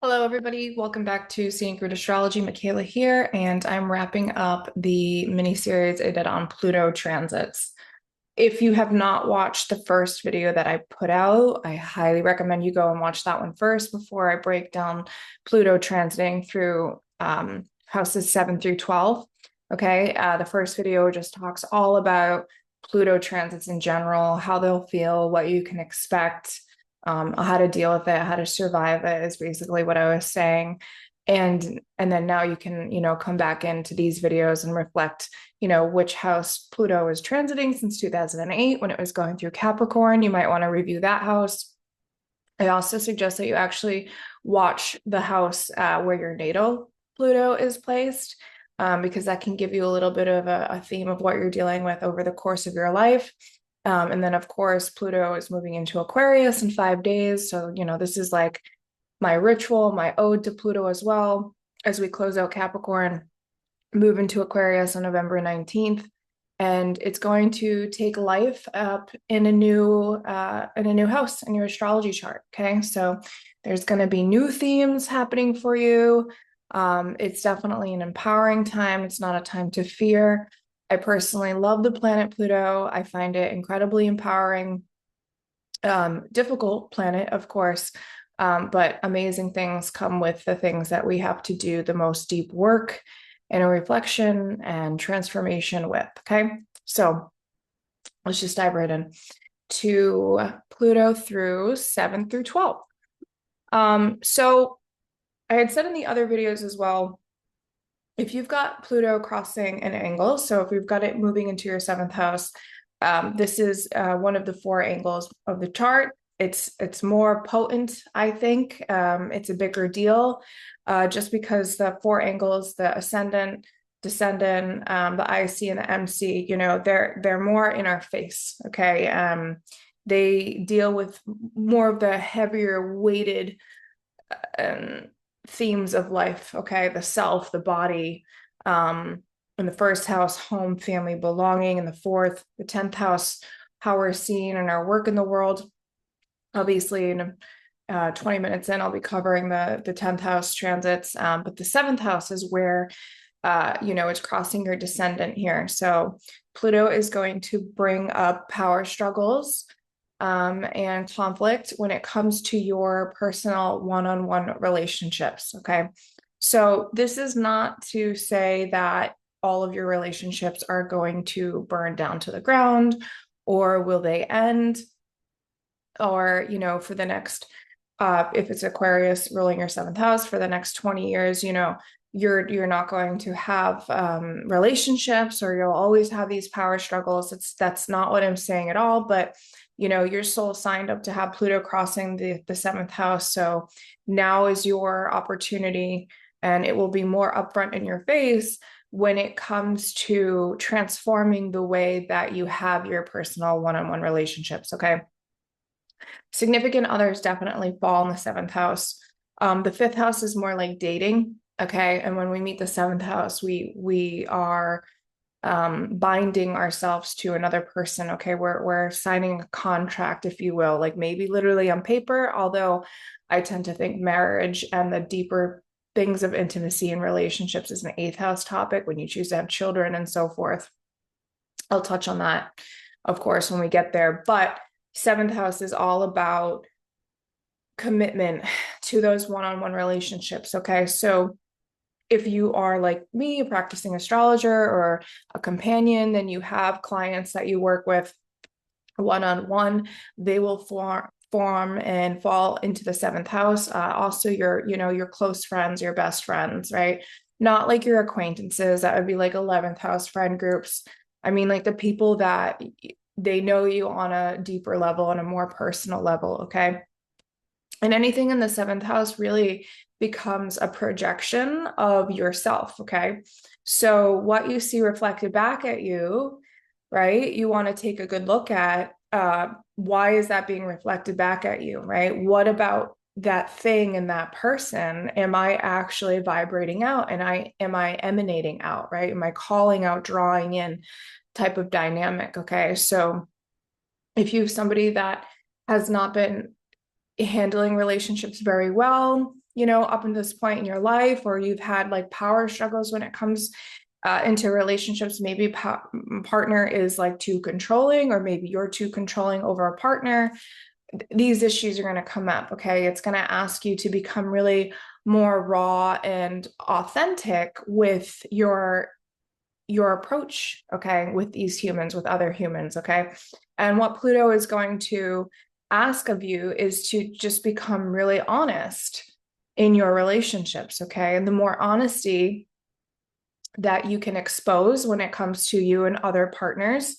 Hello, everybody. Welcome back to Seeing Through Astrology. Makayla here, and I'm wrapping up the mini series I did on Pluto transits. If you have not watched the first video that I put out, I highly recommend you go and watch that one first before I break down Pluto transiting through houses 7 through 12. Okay, the first video just talks all about Pluto transits in general, how they'll feel, what you can expect, how to deal with it, how to survive it is basically what I was saying. And then now you can, come back into these videos and reflect, which house Pluto is transiting since 2008 when it was going through Capricorn. You might want to review that house. I also suggest that you actually watch the house where your natal Pluto is placed, because that can give you a little bit of a theme of what you're dealing with over the course of your life. And then, of course, Pluto is moving into Aquarius in 5 days. So, this is like my ritual, my ode to Pluto as well, as we close out Capricorn, move into Aquarius on November 19th. And it's going to take life up in a new house in your astrology chart. Okay. So there's going to be new themes happening for you. It's definitely an empowering time. It's not a time to fear. I personally love the planet Pluto. I find it incredibly empowering. Difficult planet, of course, but amazing things come with the things that we have to do the most deep work and a reflection and transformation with. Okay, so let's just dive right in to Pluto through 7 through 12. So I had said in the other videos as well, if you've got Pluto crossing an angle, so if we've got it moving into your seventh house, this is one of the four angles of the chart. It's more potent, I think. It's a bigger deal, just because the four angles, the ascendant, descendant, the IC, and the MC, they're more in our face. Okay, they deal with more of the heavier weighted um, themes of life. Okay, the self, the body. In the first house, home, family, belonging. In the fourth, the 10th house, how we're seen and our work in the world. Obviously, in 20 minutes in, I'll be covering the 10th house transits. But the seventh house is where, it's crossing your descendant here. So Pluto is going to bring up power struggles and conflict when it comes to your personal one-on-one relationships. Okay. So this is not to say that all of your relationships are going to burn down to the ground, or will they end, or, for the next, if it's Aquarius ruling your seventh house for the next 20 years, you're not going to have relationships, or you'll always have these power struggles. That's not what I'm saying at all. But your soul signed up to have Pluto crossing the seventh house. So now is your opportunity, and it will be more upfront in your face when it comes to transforming the way that you have your personal one-on-one relationships. Okay. Significant others definitely fall in the seventh house. The fifth house is more like dating. Okay. And when we meet the seventh house, we are binding ourselves to another person. Okay. We're signing a contract, if you will, like maybe literally on paper, although I tend to think marriage and the deeper things of intimacy and relationships is an eighth house topic when you choose to have children and so forth. I'll touch on that, of course, when we get there. But seventh house is all about commitment to those one-on-one relationships. Okay. So if you are like me, a practicing astrologer or a companion, then you have clients that you work with one-on-one. They will form and fall into the seventh house. Also your close friends, your best friends, right? Not like your acquaintances. That would be like 11th house friend groups. I mean, like the people that they know you on a deeper level, on a more personal level. Okay. And anything in the seventh house really becomes a projection of yourself. Okay. So what you see reflected back at you, right? You want to take a good look at why is that being reflected back at you, right? What about that thing and that person am I actually vibrating out, and am I emanating out, right? Am I calling out, drawing in type of dynamic? Okay. So if you have somebody that has not been handling relationships very well, up until this point in your life, or you've had like power struggles when it comes into relationships. Maybe partner is like too controlling, or maybe you're too controlling over a partner. These issues are going to come up. Okay. It's going to ask you to become really more raw and authentic with your approach, okay, with these humans, with other humans, okay? And what Pluto is going to ask of you is to just become really honest in your relationships, okay? And the more honesty that you can expose when it comes to you and other partners,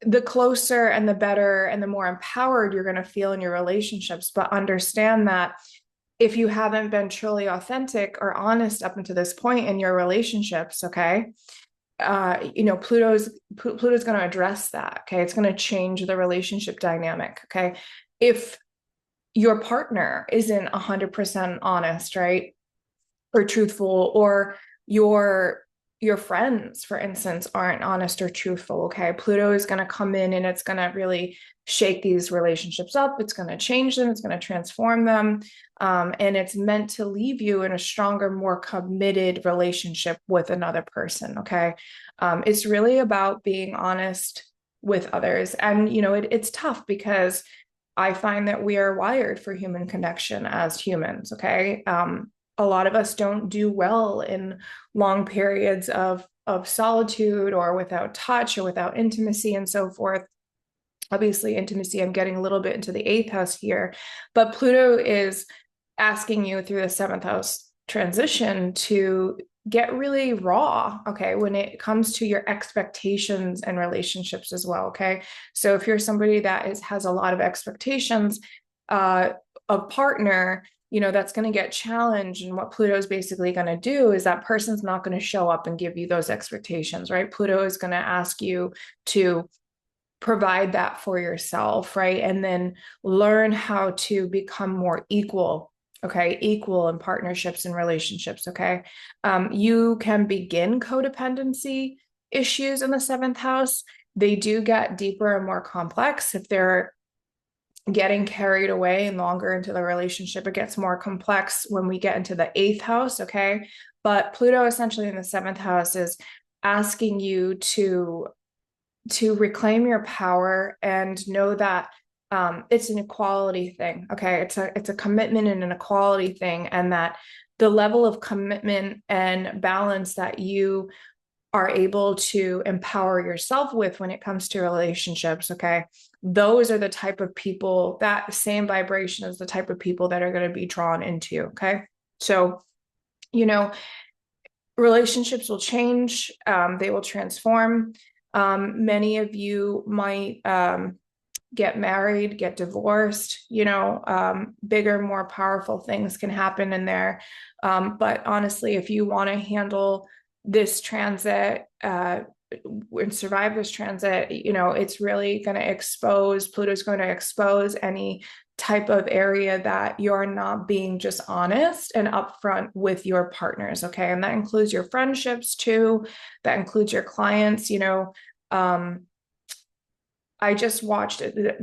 the closer and the better and the more empowered you're going to feel in your relationships. But understand that if you haven't been truly authentic or honest up until this point in your relationships, okay, Pluto's going to address that. Okay. It's going to change the relationship dynamic. Okay. If your partner isn't 100% honest, right, or truthful, or your friends, for instance, aren't honest or truthful, okay, Pluto is going to come in and it's going to really shake these relationships up. It's going to change them. It's going to transform them. And it's meant to leave you in a stronger, more committed relationship with another person, okay? It's really about being honest with others. And, it's tough because I find that we are wired for human connection as humans, okay? A lot of us don't do well in long periods of solitude, or without touch, or without intimacy, and so forth. Obviously, intimacy, I'm getting a little bit into the eighth house here, but Pluto is asking you through the seventh house transition to get really raw, okay, when it comes to your expectations and relationships as well, okay? So if you're somebody that has a lot of expectations of partner, that's going to get challenged. And what Pluto is basically going to do is that person's not going to show up and give you those expectations, right? Pluto is going to ask you to provide that for yourself, right? And then learn how to become more equal, okay? Equal in partnerships and relationships, okay? You can begin codependency issues in the seventh house. They do get deeper and more complex if they're getting carried away and longer into the relationship. It gets more complex when we get into the eighth house, okay? But Pluto essentially in the seventh house is asking you to reclaim your power and know that it's an equality thing, okay? It's a commitment and an equality thing, and that the level of commitment and balance that you are able to empower yourself with when it comes to relationships, okay, those are the type of people, that same vibration is the type of people that are going to be drawn into, okay? So, relationships will change, they will transform. Many of you might get married, get divorced, bigger, more powerful things can happen in there. But honestly, if you want to handle this transit and survive this transit, it's really going to Pluto's going to expose any type of area that you're not being just honest and upfront with your partners, okay? And that includes your friendships too. That includes your clients, I just watched the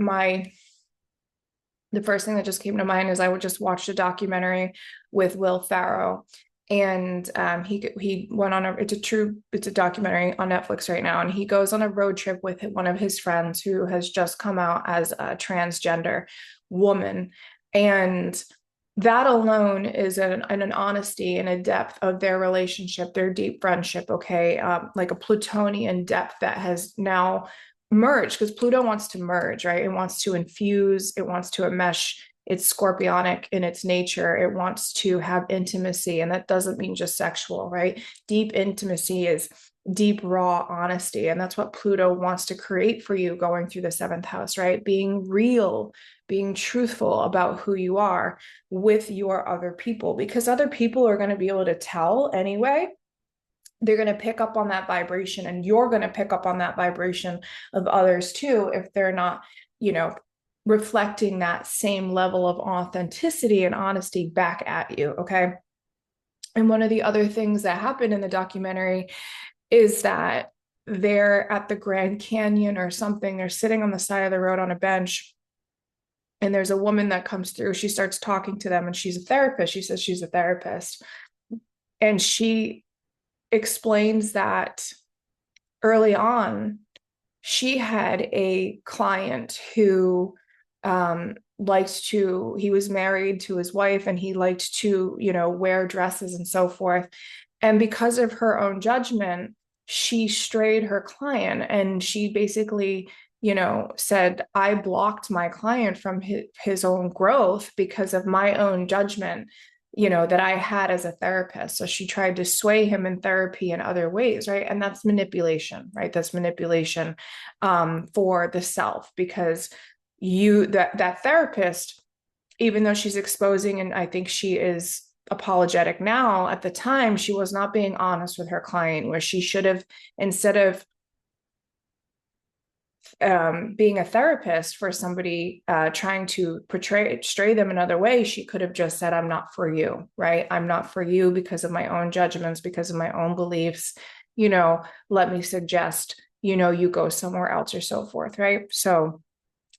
first thing that just came to mind is I would just watch a documentary with Will Ferrell, and he went on it's a documentary on Netflix right now, and he goes on a road trip with one of his friends who has just come out as a transgender woman, and that alone is an honesty and a depth of their relationship, their deep friendship, okay, like a Plutonian depth that has now merge, because Pluto wants to merge, right? It wants to infuse, it wants to enmesh. It's scorpionic in its nature. It wants to have intimacy, and that doesn't mean just sexual, right? Deep intimacy is deep, raw honesty, and that's what Pluto wants to create for you going through the seventh house, right? Being real, being truthful about who you are with your other people, because other people are going to be able to tell anyway. They're going to pick up on that vibration, and you're going to pick up on that vibration of others too if they're not, reflecting that same level of authenticity and honesty back at you, okay? And one of the other things that happened in the documentary is that they're at the Grand Canyon or something. They're sitting on the side of the road on a bench, And there's a woman that comes through, she starts talking to them, and she's a therapist. She says she's a therapist. And she explains that early on, she had a client who he was married to his wife, and he liked to, wear dresses and so forth. And because of her own judgment, she strayed her client, and she basically, said, I blocked my client from his own growth because of my own judgment, that I had as a therapist. So she tried to sway him in therapy in other ways, right? And that's manipulation, right? That's manipulation for the self, because that therapist, even though she's exposing, and I think she is apologetic now, at the time she was not being honest with her client, where she should have, instead of being a therapist for somebody trying to stray them another way, she could have just said, I'm not for you, right? I'm not for you because of my own judgments, because of my own beliefs, let me suggest, you go somewhere else, or so forth, right? So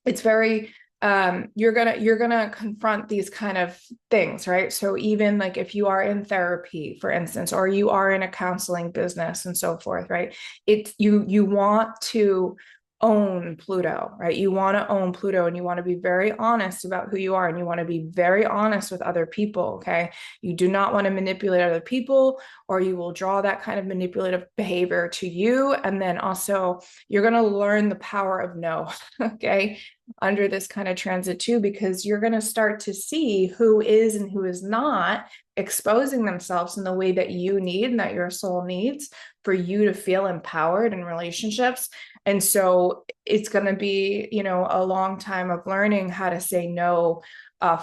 it's very you're gonna confront these kind of things, right? So even like if you are in therapy, for instance, or you are in a counseling business and so forth, right? You want to own Pluto, right? You want to own Pluto, and you want to be very honest about who you are, and you want to be very honest with other people, okay? You do not want to manipulate other people, or you will draw that kind of manipulative behavior to you. And then also you're going to learn the power of no, okay, under this kind of transit too, because you're going to start to see who is and who is not exposing themselves in the way that you need and that your soul needs for you to feel empowered in relationships. And so it's going to be, a long time of learning how to say no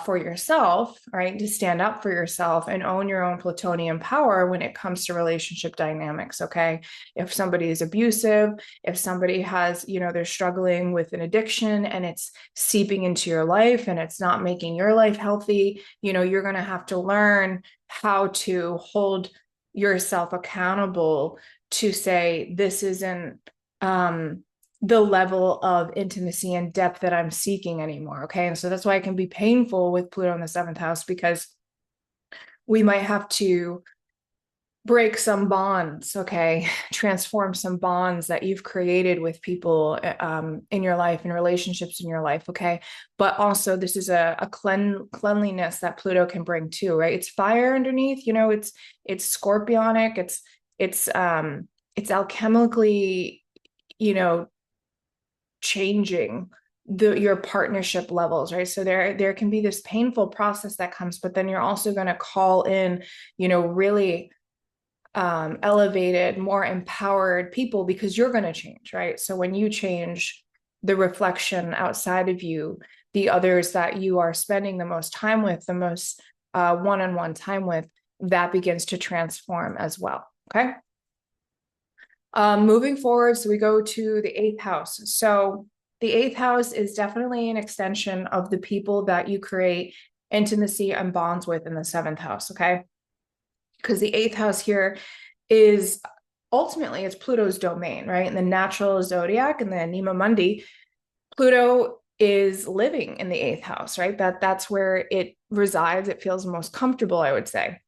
for yourself, right? To stand up for yourself and own your own Plutonian power when it comes to relationship dynamics. Okay. If somebody is abusive, if somebody has, they're struggling with an addiction and it's seeping into your life and it's not making your life healthy, you're going to have to learn how to hold yourself accountable to say, this isn't, the level of intimacy and depth that I'm seeking anymore. Okay. And so that's why it can be painful with Pluto in the seventh house, because we might have to break some bonds, okay, transform some bonds that you've created with people in your life and relationships in your life, okay? But also this is a cleanliness that Pluto can bring too, right? It's fire underneath, it's scorpionic, it's alchemically, changing your partnership levels, right? So there can be this painful process that comes, but then you're also going to call in, really elevated, more empowered people, because you're going to change, right? So when you change, the reflection outside of you, the others that you are spending the most time with, the most one-on-one time with, that begins to transform as well. Okay. Moving forward, so we go to the eighth house. So the eighth house is definitely an extension of the people that you create intimacy and bonds with in the seventh house. Okay. Because the eighth house here is ultimately, it's Pluto's domain, right? In the natural zodiac and the Anima Mundi, Pluto is living in the eighth house, right? That's where it resides. It feels most comfortable, I would say.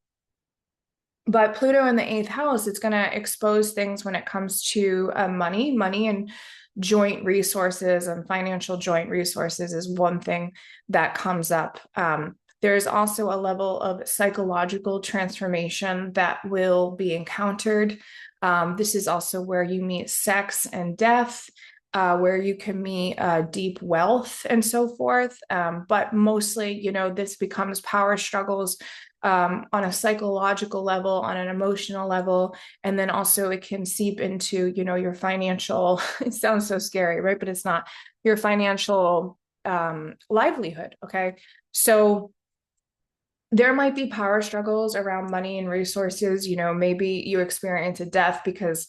But Pluto in the eighth house, it's going to expose things when it comes to money and joint resources, and financial joint resources is one thing that comes up. There's also a level of psychological transformation that will be encountered. This is also where you meet sex and death, where you can meet deep wealth and so forth. But mostly, this becomes power struggles on a psychological level, on an emotional level. And then also it can seep into, your financial, it sounds so scary, right? But it's not, your financial livelihood. Okay. So there might be power struggles around money and resources. Maybe you experience a death because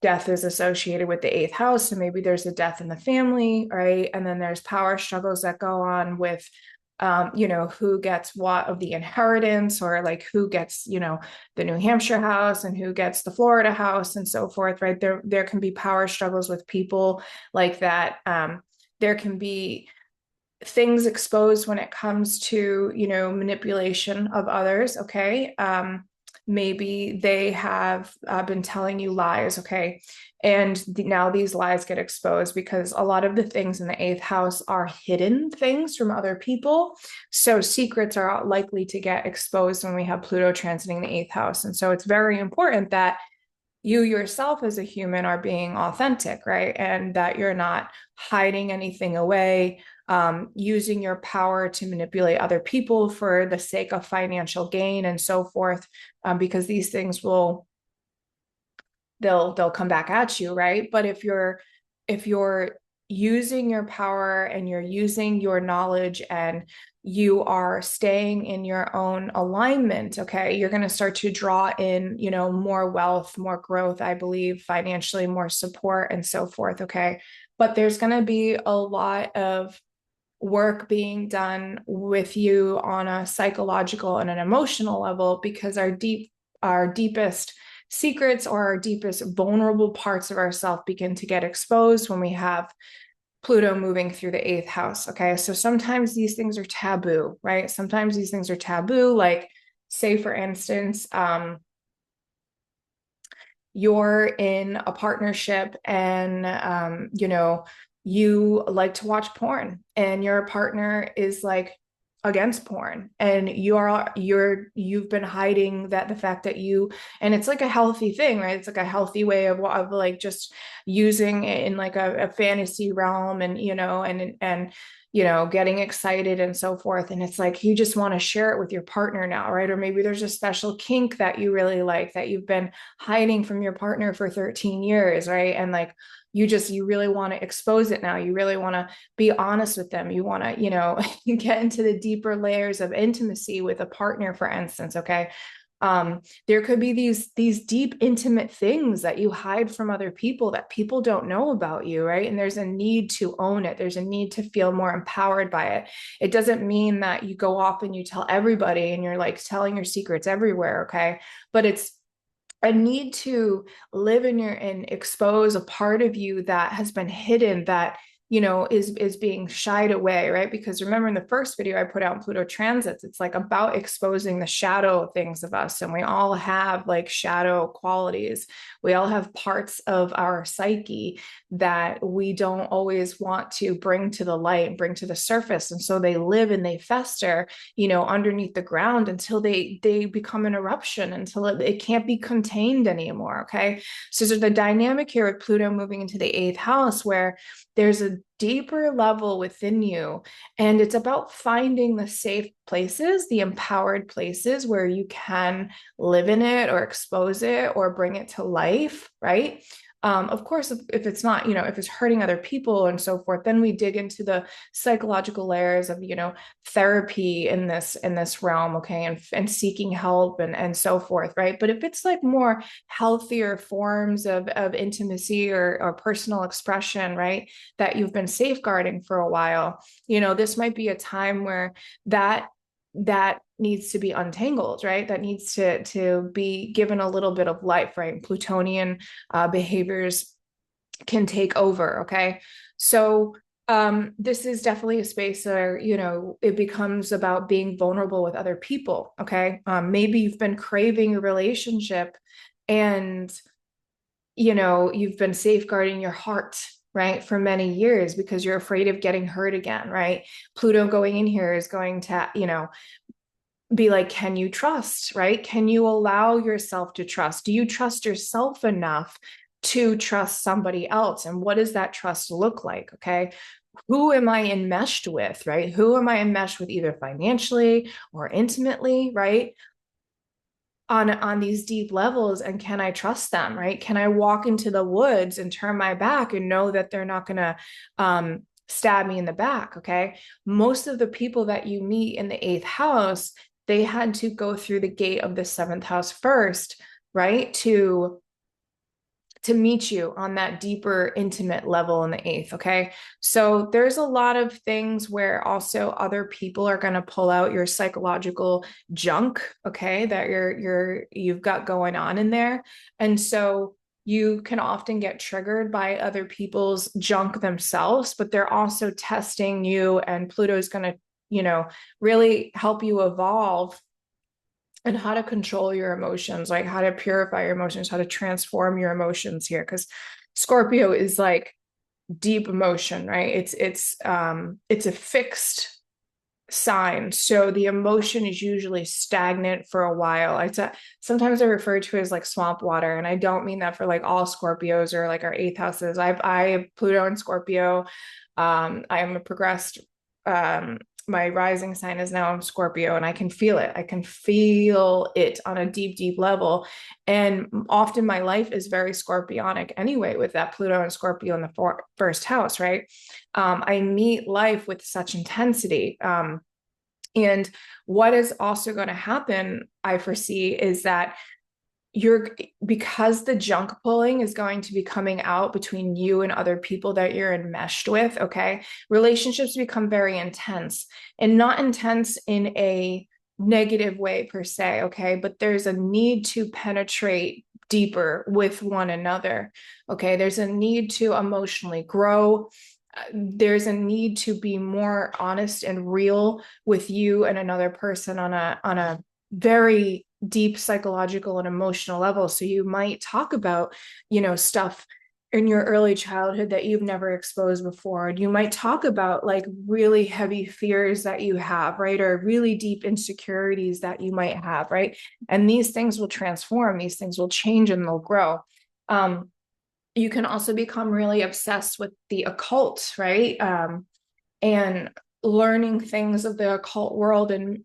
death is associated with the eighth house. So maybe there's a death in the family, right? And then there's power struggles that go on with, who gets what of the inheritance, or like who gets, the New Hampshire house and who gets the Florida house and so forth, right? There can be power struggles with people like that. There can be things exposed when it comes to, manipulation of others. Okay. Maybe they have been telling you lies. Okay. And now these lies get exposed because a lot of the things in the eighth house are hidden things from other people. So secrets are likely to get exposed when we have Pluto transiting the eighth house. And so it's very important that you yourself as a human are being authentic, right? And that you're not hiding anything away, using your power to manipulate other people for the sake of financial gain and so forth, because these things they'll come back at you, right? But if you're using your power and you're using your knowledge and you are staying in your own alignment, okay, you're going to start to draw in, more wealth, more growth, I believe, financially, more support and so forth, okay? But there's going to be a lot of work being done with you on a psychological and an emotional level because our deepest secrets or our deepest vulnerable parts of ourselves begin to get exposed when we have Pluto moving through the eighth house. Okay. So sometimes these things are taboo, right? Sometimes these things are taboo. Like, say, for instance, you're in a partnership and, you like to watch porn and your partner is like against porn and you've been hiding that the fact that and it's like a healthy thing, right? It's like a healthy way of like just using it in like a fantasy realm and getting excited and so forth. And it's like you just want to share it with your partner now, right? Or maybe there's a special kink that you really like that you've been hiding from your partner for 13 years, right? And like you really want to expose it now. You really want to be honest with them. You want to, get into the deeper layers of intimacy with a partner, for instance, okay? There could be these deep intimate things that you hide from other people that people don't know about you, right? And there's a need to own it. There's a need to feel more empowered by it. It doesn't mean that you go off and you tell everybody and you're like telling your secrets everywhere, okay? But it's a need to live in and expose a part of you that has been hidden, that is being shied away, right? Because remember, in the first video I put out, Pluto transits, it's like about exposing the shadow things of us, and we all have like shadow qualities. We all have parts of our psyche that we don't always want to bring to the light, bring to the surface, and so they live and they fester, underneath the ground until they become an eruption, until it can't be contained anymore. Okay, so there's the dynamic here with Pluto moving into the eighth house where there's a deeper level within you, and it's about finding the safe places, the empowered places where you can live in it or expose it or bring it to life, right? Of course, if it's not, if it's hurting other people and so forth, then we dig into the psychological layers of, therapy in this realm, okay, and seeking help and so forth, right? But if it's like more healthier forms of intimacy or personal expression, right, that you've been safeguarding for a while, this might be a time where that needs to be untangled, right? That needs to be given a little bit of life, right? Plutonian behaviors can take over, okay? So this is definitely a space where, it becomes about being vulnerable with other people, okay? Maybe you've been craving a relationship and, you've been safeguarding your heart, right, for many years because you're afraid of getting hurt again, right? Pluto going in here is going to, be like, can you trust, right? Can you allow yourself to trust? Do you trust yourself enough to trust somebody else? And what does that trust look like? Okay. Who am I enmeshed with, right? Who am I enmeshed with either financially or intimately, right? On these deep levels, and can I trust them, right? Can I walk into the woods and turn my back and know that they're not going to stab me in the back? Okay. Most of the people that you meet in the eighth house, they had to go through the gate of the seventh house first, right? To meet you on that deeper intimate level in the eighth. Okay. So there's a lot of things where also other people are going to pull out your psychological junk, okay, that you've got going on in there. And so you can often get triggered by other people's junk themselves, but they're also testing you, and Pluto's going to, really help you evolve and how to control your emotions, like how to purify your emotions, how to transform your emotions here. Because Scorpio is like deep emotion, right? It's a fixed sign. So the emotion is usually stagnant for a while. Sometimes I refer to it as like swamp water, and I don't mean that for like all Scorpios or like our eighth houses. I have Pluto and Scorpio. I am a progressed. My rising sign is now Scorpio, and I can feel it. I can feel it on a deep, deep level. And often my life is very Scorpionic anyway, with that Pluto and Scorpio in the first house, right? I meet life with such intensity. And what is also going to happen, I foresee, is that because the junk pulling is going to be coming out between you and other people that you're enmeshed with, okay? Relationships become very intense, and not intense in a negative way per se, okay? But there's a need to penetrate deeper with one another, okay? There's a need to emotionally grow. There's a need to be more honest and real with you and another person on a very deep psychological and emotional level. So you might talk about, stuff in your early childhood that you've never exposed before. And you might talk about like really heavy fears that you have, right? Or really deep insecurities that you might have, right? And these things will transform, these things will change, and they'll grow. You can also become really obsessed with the occult, right? And learning things of the occult world and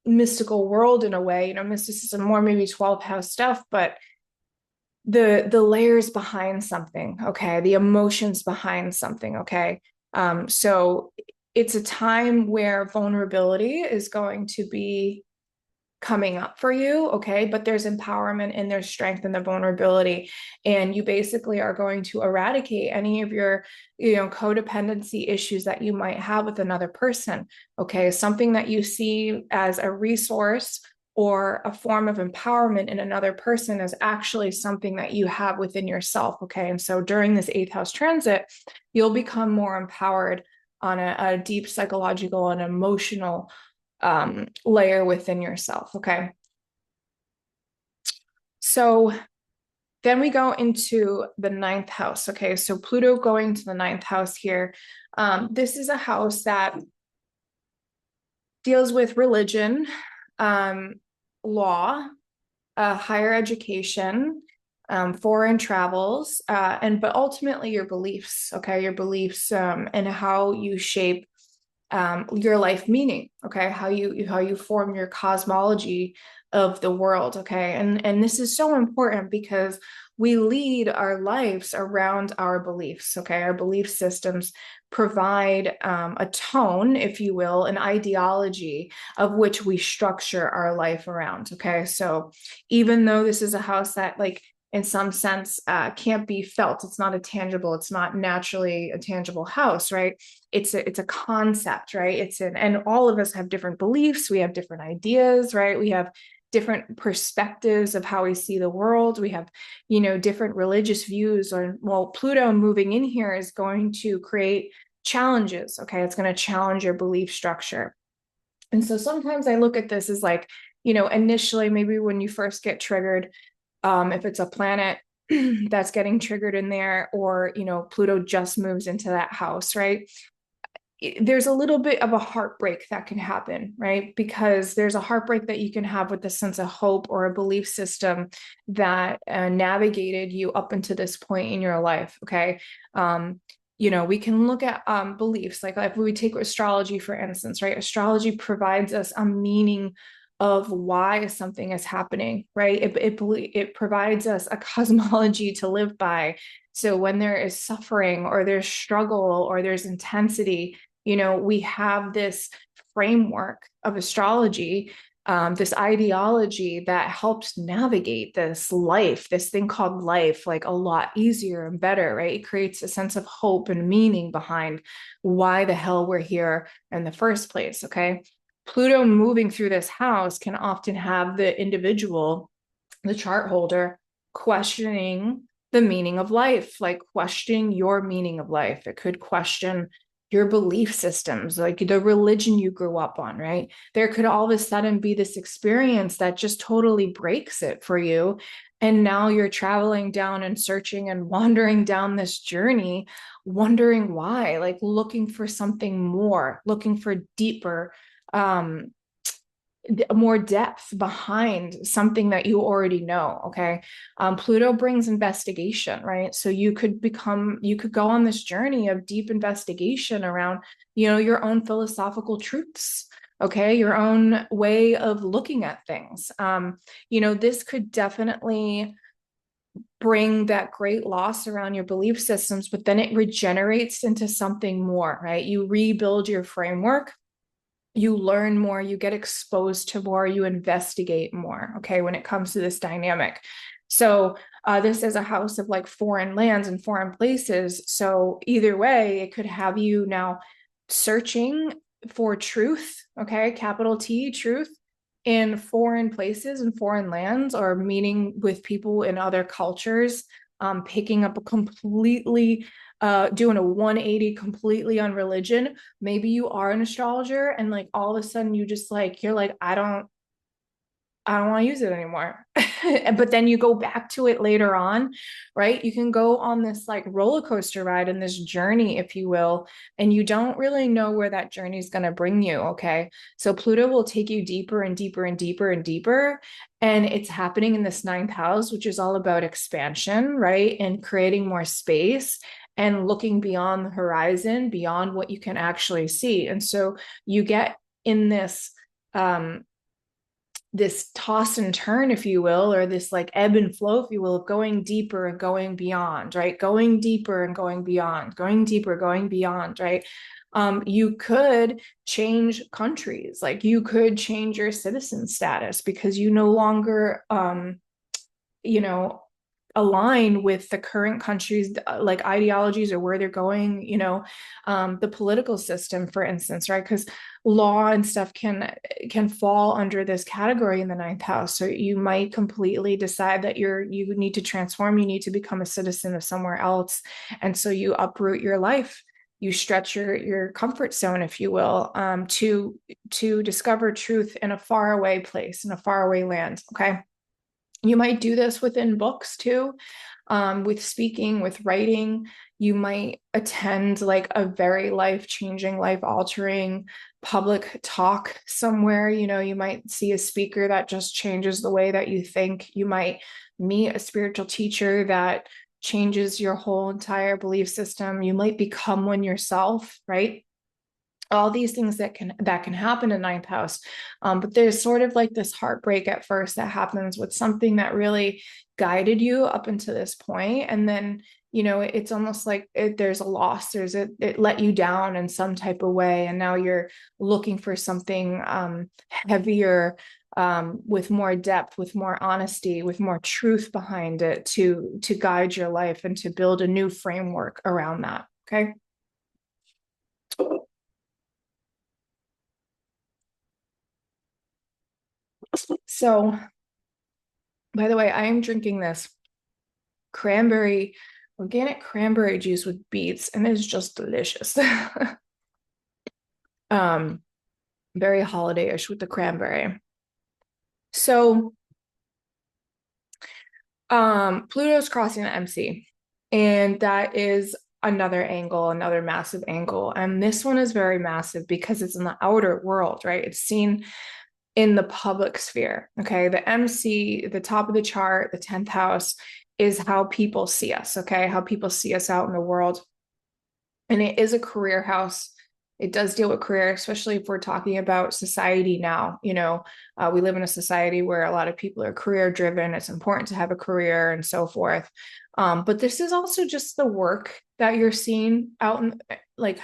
mystical world in a way, mysticism, more maybe 12th house stuff, but the layers behind something, okay, the emotions behind something, okay. So it's a time where vulnerability is going to be coming up for you, okay, but there's empowerment and there's strength in the vulnerability, and you basically are going to eradicate any of your codependency issues that you might have with another person, okay. Something that you see as a resource or a form of empowerment in another person is actually something that you have within yourself, okay. And so during this eighth house transit, you'll become more empowered on a deep psychological and emotional layer within yourself, okay. So then we go into the ninth house, okay. So Pluto going to the ninth house here. This is a house that deals with religion, law, higher education, foreign travels, but ultimately your beliefs, okay, your beliefs, and how you shape your life meaning, okay, how you form your cosmology of the world, okay. And this is so important because we lead our lives around our beliefs, okay. Our belief systems provide a tone, if you will, an ideology of which we structure our life around, okay. So even though this is a house that, like, in some sense, can't be felt, it's not it's not naturally a tangible house, right? It's a concept, right? And all of us have different beliefs, we have different ideas, right? We have different perspectives of how we see the world, we have different religious views. Or, well, Pluto moving in here is going to create challenges, okay. It's going to challenge your belief structure. And so sometimes I look at this as like, initially, maybe when you first get triggered, if it's a planet that's getting triggered in there, or Pluto just moves into that house, right? There's a little bit of a heartbreak that can happen, right? Because there's a heartbreak that you can have with the sense of hope or a belief system that navigated you up into this point in your life, okay. We can look at beliefs, like if we take astrology, for instance, right? Astrology provides us a meaning of why something is happening, right? It provides us a cosmology to live by. So when there is suffering or there's struggle or there's intensity, we have this framework of astrology, this ideology that helps navigate this life, this thing called life, like a lot easier and better, right? It creates a sense of hope and meaning behind why the hell we're here in the first place, okay? Pluto moving through this house can often have the individual, the chart holder, questioning the meaning of life, like questioning your meaning of life. It could question your belief systems, like the religion you grew up on, right? There could all of a sudden be this experience that just totally breaks it for you. And now you're traveling down and searching and wandering down this journey, wondering why, like looking for something more, looking for deeper, um, more depth behind something that you already know. Okay. Pluto brings investigation, right? So you could go on this journey of deep investigation around, your own philosophical truths. Okay. Your own way of looking at things. This could definitely bring that great loss around your belief systems, but then it regenerates into something more, right? You rebuild your framework, you learn more, you get exposed to more, you investigate more, okay, when it comes to this dynamic. So this is a house of like foreign lands and foreign places. So either way, it could have you now searching for truth, okay, capital T, truth, in foreign places and foreign lands, or meeting with people in other cultures, picking up a completely doing a 180 completely on religion. Maybe you are an astrologer and like all of a sudden you're like, I don't want to use it anymore. But then you go back to it later on, right? You can go on this like roller coaster ride and this journey, if you will, and you don't really know where that journey is going to bring you. Okay. So Pluto will take you deeper and deeper and deeper and deeper. And it's happening in this ninth house, which is all about expansion, right? And creating more space and looking beyond the horizon, beyond what you can actually see. And so you get in this toss and turn, if you will, or this like ebb and flow, if you will, of going deeper and going beyond, right? Going deeper and going beyond, going deeper, going beyond, right? You could change countries, like you could change your citizen status because you no longer, you know, align with the current country's like ideologies or where they're going, the political system, for instance, right? Because law and stuff can fall under this category in the ninth house. So you might completely decide that you need to transform, you need to become a citizen of somewhere else. And so you uproot your life, you stretch your comfort zone, if you will, to discover truth in a faraway place, in a faraway land. Okay. You might do this within books too, with speaking, with writing. You might attend like a very life-changing, life-altering public talk somewhere. You might see a speaker that just changes the way that you think. You might meet a spiritual teacher that changes your whole entire belief system. You might become one yourself, right? All these things that can happen in ninth house. But there's sort of like this heartbreak at first that happens with something that really guided you up until this point, and then it's almost like there's a loss, it let you down in some type of way, and now you're looking for something heavier, with more depth, with more honesty, with more truth behind it, to guide your life and to build a new framework around that. Okay. So, by the way, I am drinking this cranberry, organic cranberry juice with beets, and it's just delicious. um, Very holiday-ish with the cranberry. So, Pluto's crossing the MC, and that is another angle, another massive angle. And this one is very massive because it's in the outer world, right? It's seen in the public sphere. Okay. The MC, the top of the chart, the 10th house, is how people see us. Okay. How people see us out in the world. And it is a career house. It does deal with career, especially if we're talking about society now. We live in a society where a lot of people are career driven. It's important to have a career and so forth. But this is also just the work that you're seeing out in, like,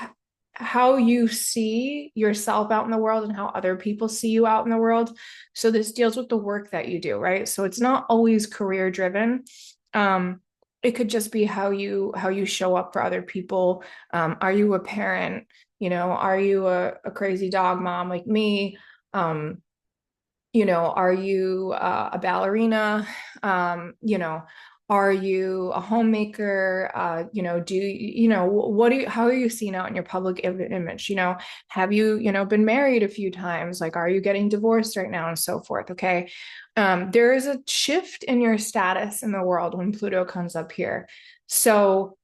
how you see yourself out in the world and how other people see you out in the world. So this deals with the work that you do, right? So it's not always career driven. It could just be how you show up for other people. Are you a parent? Are you a crazy dog mom like me? Are you a ballerina? Are you a homemaker? Do you know, what do you, how are you seen out in your public image? Have you, been married a few times? Like, are you getting divorced right now and so forth? Okay. There is a shift in your status in the world when Pluto comes up here. So,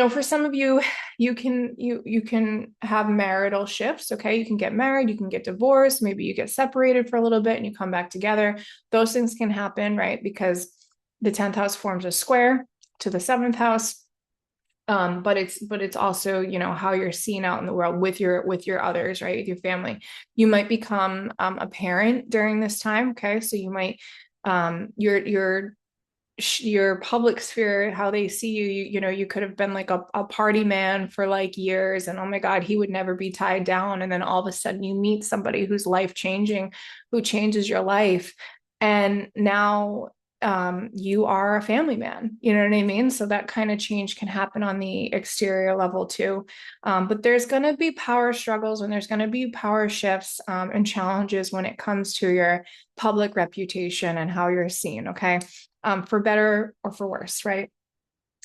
for some of you, you can have marital shifts. Okay, you can get married, you can get divorced, maybe you get separated for a little bit and you come back together. Those things can happen, right? Because the 10th house forms a square to the 7th house. But it's also, how you're seen out in the world with your others, right? With your family. You might become a parent during this time. Okay, so you might your public sphere, how they see you, you could have been like a party man for like years, and oh my God, he would never be tied down. And then all of a sudden you meet somebody who's life changing, who changes your life. And now you are a family man, you know what I mean? So that kind of change can happen on the exterior level too. But there's going to be power struggles, and there's going to be power shifts and challenges when it comes to your public reputation and how you're seen. Okay. For better or for worse, right?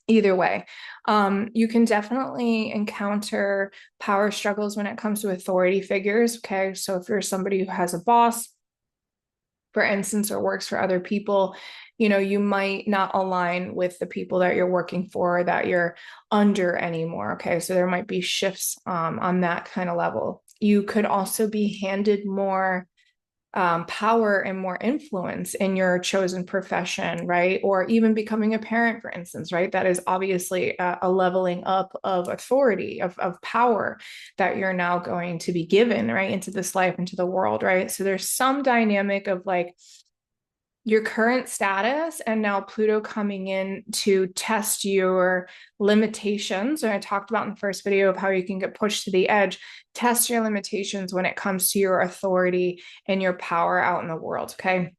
Either way, you can definitely encounter power struggles when it comes to authority figures. Okay. So if you're somebody who has a boss, for instance, or works for other people, you might not align with the people that you're working for, that you're under anymore. Okay. So there might be shifts on that kind of level. You could also be handed more power and more influence in your chosen profession, right? Or even becoming a parent, for instance, right? That is obviously a leveling up of authority, of power that you're now going to be given, right? Into this life, into the world, right? So there's some dynamic of like your current status and now Pluto coming in to test your limitations. And I talked about in the first video of how you can get pushed to the edge, test your limitations when it comes to your authority and your power out in the world. Okay.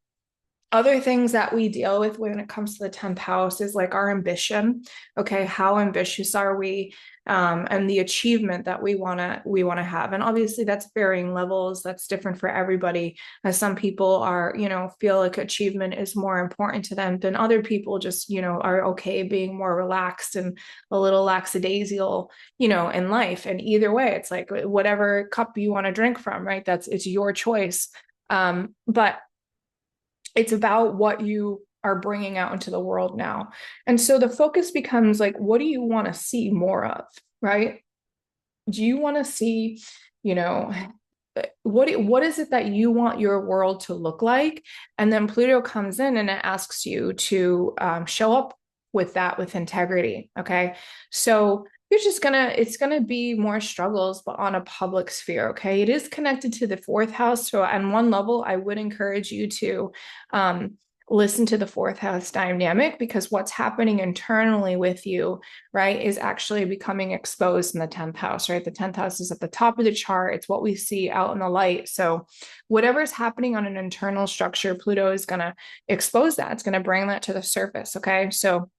Other things that we deal with when it comes to the 10th house is like our ambition. Okay, how ambitious are we? And the achievement that we want to have. And obviously that's varying levels. That's different for everybody. As some people are, feel like achievement is more important to them than other people just, are okay being more relaxed and a little lackadaisical, in life. And either way, it's like whatever cup you want to drink from, right? It's your choice. But it's about what you are bringing out into the world now. And so the focus becomes like, what do you want to see more of, right? Do you want to see, you know, what is it that you want your world to look like? And then Pluto comes in and it asks you to show up with that with integrity. Okay. So it's gonna be more struggles, but on a public sphere. Okay. It is connected to the fourth house. So on one level, I would encourage you to um, listen to the fourth house dynamic, because what's happening internally with you, right, is actually becoming exposed in the 10th house, right? The 10th house is at the top of the chart. It's what we see out in the light. So whatever's happening on an internal structure, Pluto is going to expose that. It's going to bring that to the surface. Okay. So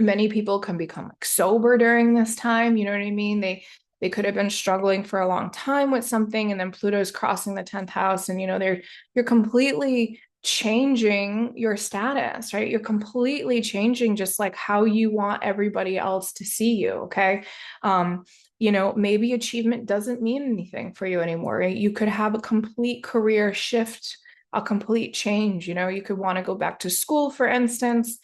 many people can become like sober during this time. You know what I mean? They could have been struggling for a long time with something, and then Pluto's crossing the 10th house, and you're completely changing your status, right? You're completely changing just like how you want everybody else to see you. Okay. Maybe achievement doesn't mean anything for you anymore, right? You could have a complete career shift, a complete change. You could want to go back to school, for instance,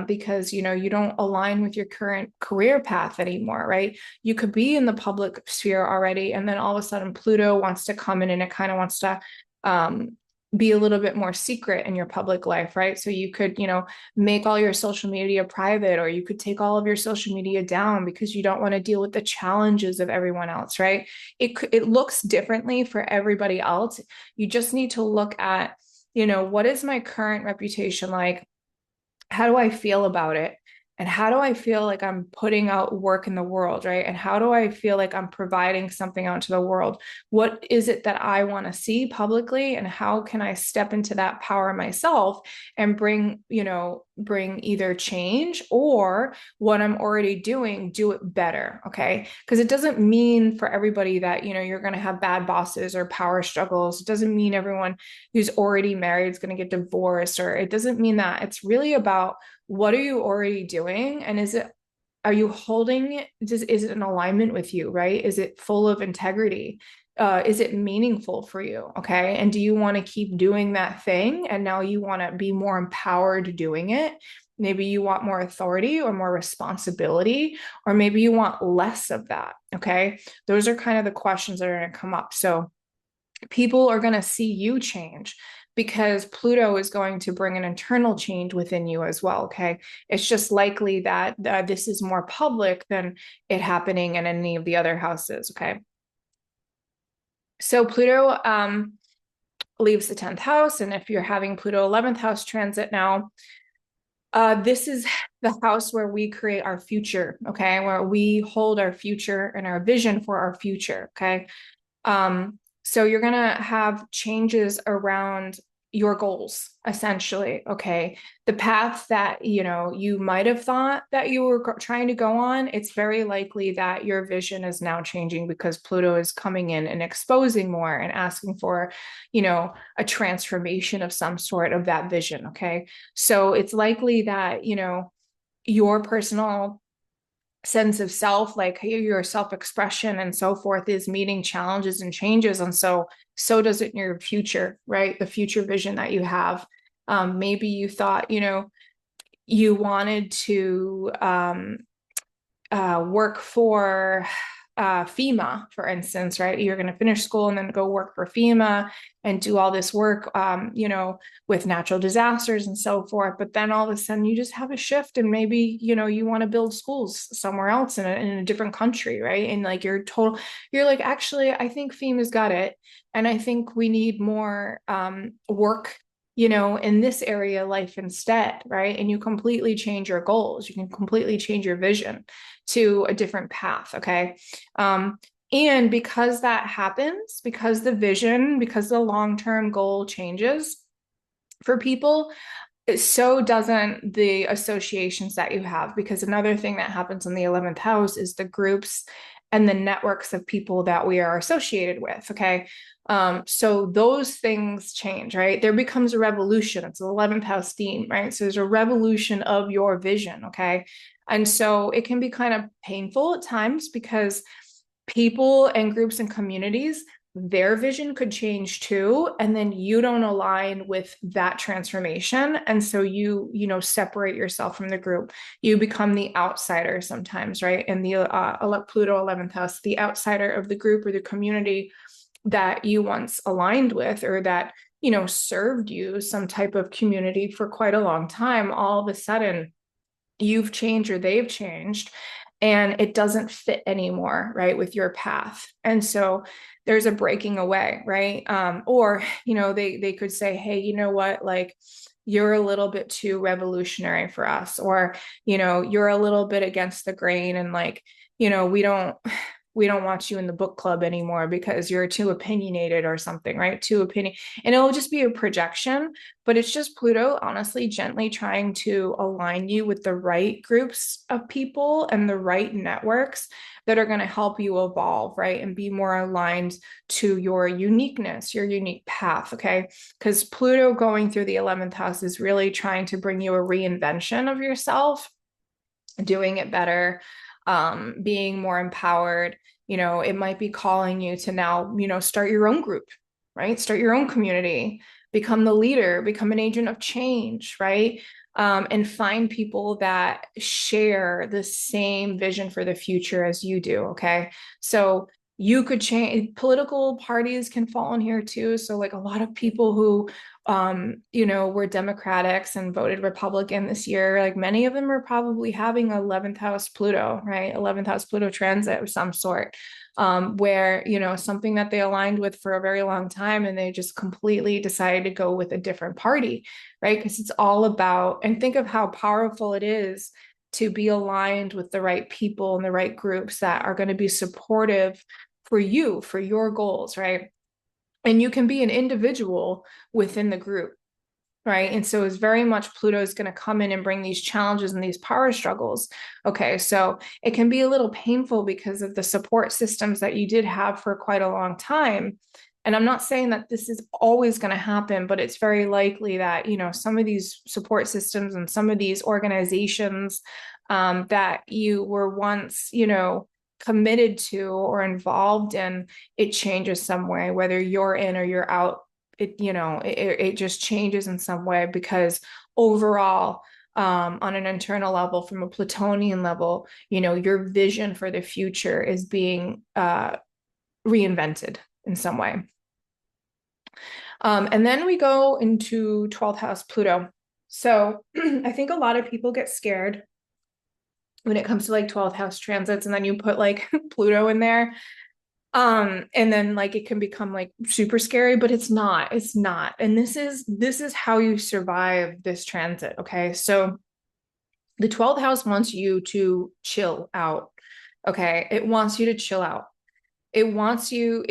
because you don't align with your current career path anymore, right? You could be in the public sphere already, and then all of a sudden Pluto wants to come in and it kind of wants to be a little bit more secret in your public life, right? So you could, make all your social media private, or you could take all of your social media down because you don't want to deal with the challenges of everyone else, right? It looks differently for everybody else. You just need to look at, what is my current reputation like? How do I feel about it? And how do I feel like I'm putting out work in the world, right? And how do I feel like I'm providing something out to the world? What is it that I want to see publicly? And how can I step into that power myself and bring either change, or what I'm already doing, do it better, okay? Because it doesn't mean for everybody that, you're going to have bad bosses or power struggles. It doesn't mean everyone who's already married is going to get divorced, or it doesn't mean that. It's really about what are you already doing? And are you holding, is it in alignment with you, right? Is it full of integrity? Is it meaningful for you? Okay. And do you want to keep doing that thing? And now you want to be more empowered doing it. Maybe you want more authority or more responsibility, or maybe you want less of that. Okay. Those are kind of the questions that are going to come up. So people are going to see you change because Pluto is going to bring an internal change within you as well. Okay. It's just likely that this is more public than it happening in any of the other houses. Okay. So Pluto leaves the 10th house. And if you're having Pluto 11th house transit now, this is the house where we create our future. Okay. Where we hold our future and our vision for our future. Okay. So you're going to have changes around your goals, essentially. Okay. The path that, you might have thought that you were trying to go on, it's very likely that your vision is now changing because Pluto is coming in and exposing more and asking for, a transformation of some sort of that vision. Okay. So it's likely that, your personal sense of self, like your self-expression and so forth, is meeting challenges and changes. And so does it in your future, right? The future vision that you have. Maybe you thought, you wanted to work for FEMA, for instance, right? You're going to finish school and then go work for FEMA and do all this work, with natural disasters and so forth. But then all of a sudden you just have a shift and maybe, you want to build schools somewhere else in a different country, right? And like you're like, actually, I think FEMA's got it. And I think we need more work in this area of life instead, right? And you completely change your goals. You can completely change your vision to a different path, okay? And because that happens, because the long-term goal changes for people, so doesn't the associations that you have. Because another thing that happens in the 11th house is the groups and the networks of people that we are associated with, okay? So those things change, right? There becomes a revolution. It's an 11th house theme, right? So there's a revolution of your vision, okay? And so it can be kind of painful at times because people and groups and communities, their vision could change too, and then you don't align with that transformation, and so you separate yourself from the group. You become the outsider sometimes, right? In the Pluto 11th house, the outsider of the group or the community that you once aligned with, or that served you, some type of community for quite a long time. All of a sudden you've changed or they've changed and it doesn't fit anymore, right, with your path. And so there's a breaking away, right? Or they could say, hey, you know what, like, you're a little bit too revolutionary for us, or you're a little bit against the grain, and like, we don't want you in the book club anymore because you're too opinionated or something, right? Too opinion. And it'll just be a projection, but it's just Pluto, honestly, gently trying to align you with the right groups of people and the right networks that are going to help you evolve, right? And be more aligned to your uniqueness, your unique path, okay? Because Pluto going through the 11th house is really trying to bring you a reinvention of yourself, doing it better, being more empowered. It might be calling you to now, start your own group, right? Start your own community, become the leader, become an agent of change, right? And find people that share the same vision for the future as you do, okay? So you could change. Political parties can fall in here too. So like a lot of people who were Democrats and voted Republican this year, like many of them are probably having 11th house Pluto, right? 11th house Pluto transit of some sort, where, something that they aligned with for a very long time and they just completely decided to go with a different party, right? Because it's all about, and think of how powerful it is to be aligned with the right people and the right groups that are going to be supportive for you, for your goals, right? And you can be an individual within the group, right? And so it's very much Pluto is going to come in and bring these challenges and these power struggles. Okay, so it can be a little painful because of the support systems that you did have for quite a long time And I'm not saying that this is always going to happen, but it's very likely that, some of these support systems and some of these organizations that you were once, committed to or involved in, it changes some way, whether you're in or you're out. It just changes in some way because overall, on an internal level, from a Plutonian level, your vision for the future is being reinvented in some way. And then we go into 12th house Pluto. So I think a lot of people get scared when it comes to like 12th house transits, and then you put like Pluto in there. And then like it can become like super scary, but it's not. And this is how you survive this transit. Okay. So the 12th house wants you to chill out. Okay. It wants you to chill out. It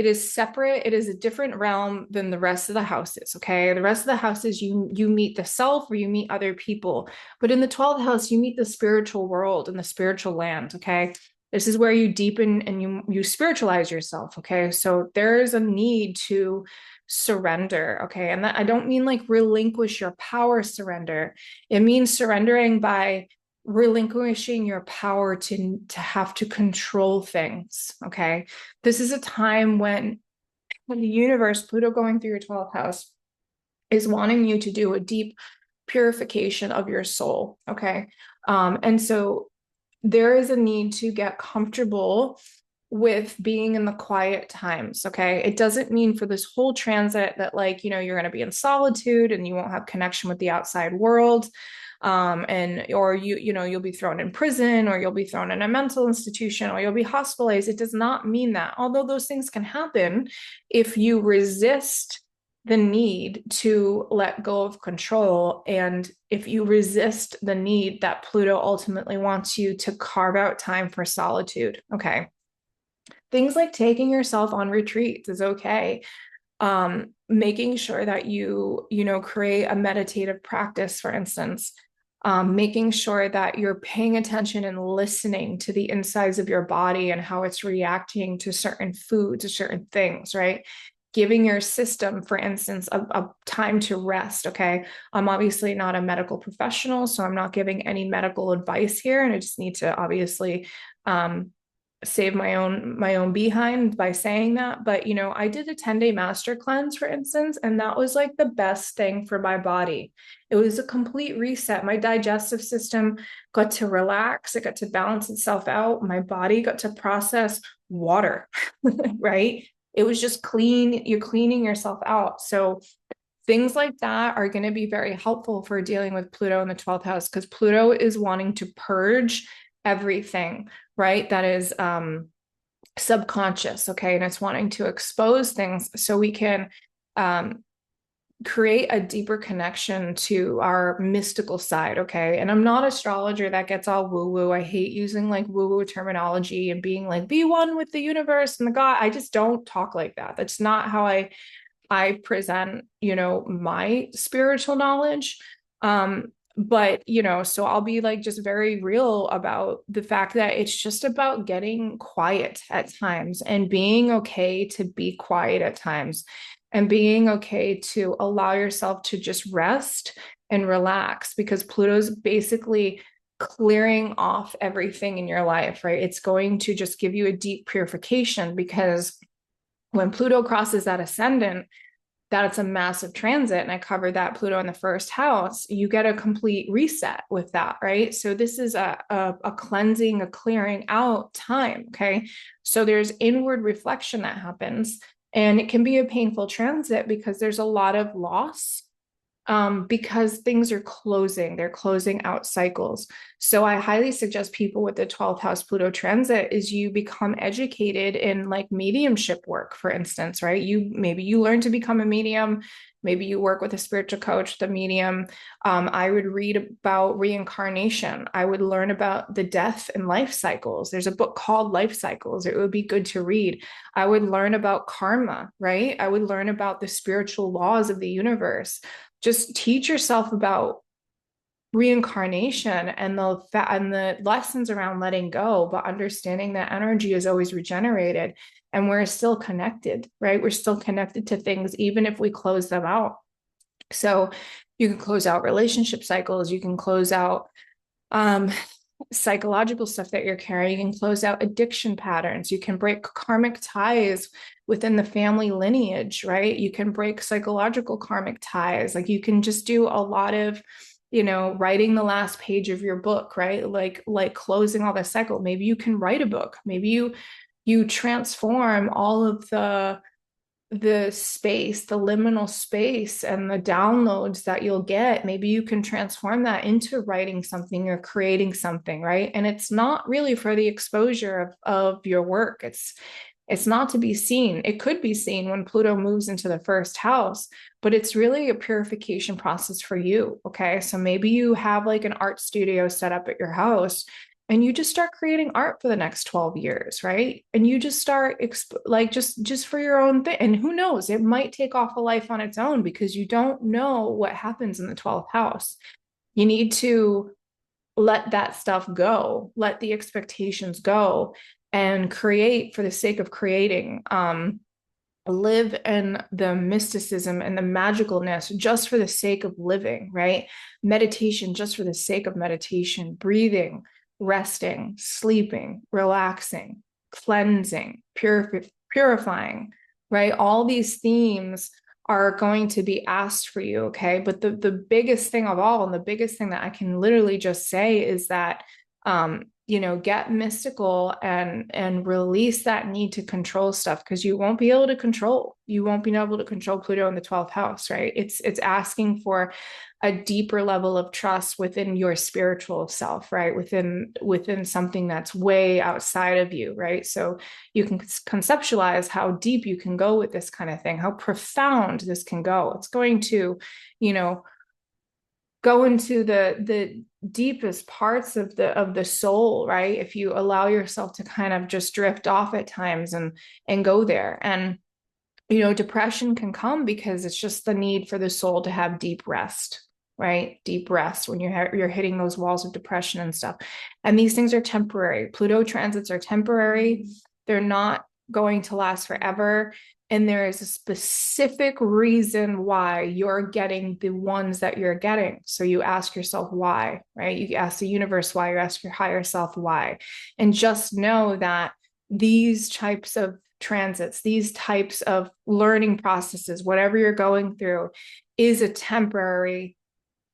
is separate, it is a different realm than the rest of the houses. Okay. The rest of the houses, you meet the self or you meet other people. But in the 12th house, you meet the spiritual world and the spiritual land. Okay. This is where you deepen and you spiritualize yourself. Okay. So there is a need to surrender. Okay. And that, I don't mean like relinquish your power surrender. It means surrendering by relinquishing your power to have to control things. Okay. This is a time when the universe, Pluto going through your 12th house, is wanting you to do a deep purification of your soul. Okay. And so there is a need to get comfortable with being in the quiet times. Okay. It doesn't mean for this whole transit that, like, you're going to be in solitude and you won't have connection with the outside world. Or you'll be thrown in prison, or you'll be thrown in a mental institution, or you'll be hospitalized. It does not mean that, although those things can happen if you resist the need to let go of control, and if you resist the need that Pluto ultimately wants you to carve out time for solitude. Okay. Things like taking yourself on retreats is okay. Making sure that you create a meditative practice, for instance. Making sure that you're paying attention and listening to the insides of your body and how it's reacting to certain foods, to certain things, right? Giving your system, for instance, a time to rest. Okay. I'm obviously not a medical professional, so I'm not giving any medical advice here. And I just need to obviously save my own behind by saying that. But I did a 10-day master cleanse, for instance, and that was like the best thing for my body. It was a complete reset. My digestive system got to relax, it got to balance itself out. My body got to process water, right? It was just clean. You're cleaning yourself out. So things like that are going to be very helpful for dealing with Pluto in the 12th house, because Pluto is wanting to purge everything, right? That is subconscious. Okay. And it's wanting to expose things so we can create a deeper connection to our mystical side. Okay. And I'm not an astrologer that gets all woo woo. I hate using like woo woo terminology and being like, be one with the universe and the God. I just don't talk like that. That's not how I present, my spiritual knowledge. But so I'll be like just very real about the fact that it's just about getting quiet at times and being okay to be quiet at times, and being okay to allow yourself to just rest and relax, because Pluto's basically clearing off everything in your life, right? It's going to just give you a deep purification, because when Pluto crosses that ascendant, that it's a massive transit, and I covered that Pluto in the first house, you get a complete reset with that, right? So this is a cleansing, a clearing out time, okay? So there's inward reflection that happens, and it can be a painful transit because there's a lot of loss, because things are closing, they're closing out cycles. So I highly suggest people with the 12th house Pluto transit is you become educated in like mediumship work, for instance, right? Maybe you learn to become a medium. Maybe you work with a spiritual coach, the medium. I would read about reincarnation. I would learn about the death and life cycles. There's a book called Life Cycles. It would be good to read. I would learn about karma, right? I would learn about the spiritual laws of the universe. Just teach yourself about reincarnation and the lessons around letting go, but understanding that energy is always regenerated. and we're still connected, right? We're still connected to things, even if we close them out. So you can close out relationship cycles, you can close out psychological stuff that you're carrying, you can close out addiction patterns, you can break karmic ties within the family lineage, right? You can break psychological karmic ties. Like you can just do a lot of, you know, writing the last page of your book, right? Like closing all the cycle. Maybe you can write a book. Maybe you transform all of the space, the liminal space, and the downloads that you'll get. Maybe you can transform that into writing something or creating something, right? And it's not really for the exposure of your work. It's not to be seen. It could be seen when Pluto moves into the first house, but it's really a purification process for you. Okay. So maybe you have like an art studio set up at your house and you just start creating art for the next 12 years, right? And you just start like just for your own thing. And who knows, it might take off a life on its own because you don't know what happens in the 12th house. You need to let that stuff go, let the expectations go, and create for the sake of creating. Live in the mysticism and the magicalness just for the sake of living, right? Meditation just for the sake of meditation, breathing, resting, sleeping, relaxing, cleansing, purifying, right? All these themes are going to be asked for you, okay? But the biggest thing of all, and the biggest thing that I can literally just say is that you know, get mystical and release that need to control stuff, because you won't be able to control. You won't be able to control Pluto in the 12th house, right? It's asking for a deeper level of trust within your spiritual self, right? Within something that's way outside of you, right? So you can conceptualize how deep you can go with this kind of thing, how profound this can go. It's going to, you know, go into the deepest parts of the soul, right? If you allow yourself to kind of just drift off at times and go there. And you know, depression can come because it's just the need for the soul to have deep rest, right? Deep rest when you're hitting those walls of depression and stuff. And these things are temporary. Pluto transits are temporary. They're not going to last forever. And there is a specific reason why you're getting the ones that you're getting. So you ask yourself why, right? You ask the universe why, you ask your higher self why. And just know that these types of transits, these types of learning processes, whatever you're going through, is a temporary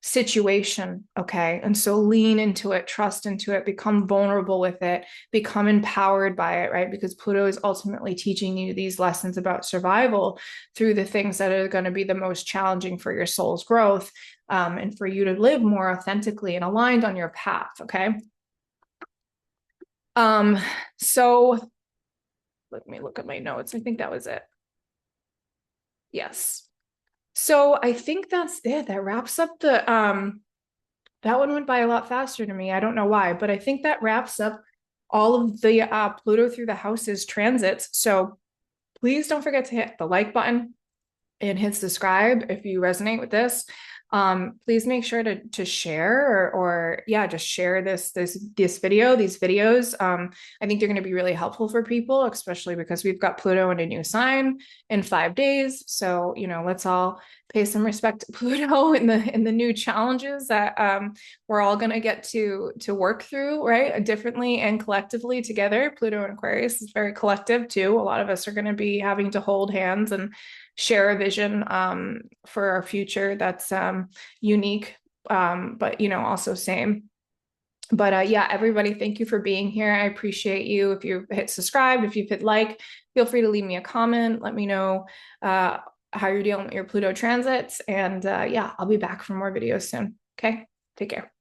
situation. Okay. And so lean into it, trust into it, become vulnerable with it, become empowered by it, right? Because Pluto is ultimately teaching you these lessons about survival through the things that are going to be the most challenging for your soul's growth, and for you to live more authentically and aligned on your path. Okay. So let me look at my notes. I think that was it. Yes. So I think that's it. That wraps up the that one went by a lot faster to me. I don't know why, but I think that wraps up all of the Pluto through the houses transits. So please don't forget to hit the like button and hit subscribe if you resonate with this. Please make sure to share or yeah, just share this video, these videos. I think they're going to be really helpful for people, especially because we've got Pluto in a new sign in 5 days. So, you know, let's all pay some respect to Pluto in the new challenges that we're all going to get to work through, right? Differently and collectively together. Pluto and Aquarius is very collective too. A lot of us are going to be having to hold hands and share a vision for our future that's unique, but you know, also same. But yeah, everybody, thank you for being here. I appreciate you. If you've hit subscribe, if you've hit like, feel free to leave me a comment. Let me know how you're dealing with your Pluto transits. And yeah, I'll be back for more videos soon. Okay, take care.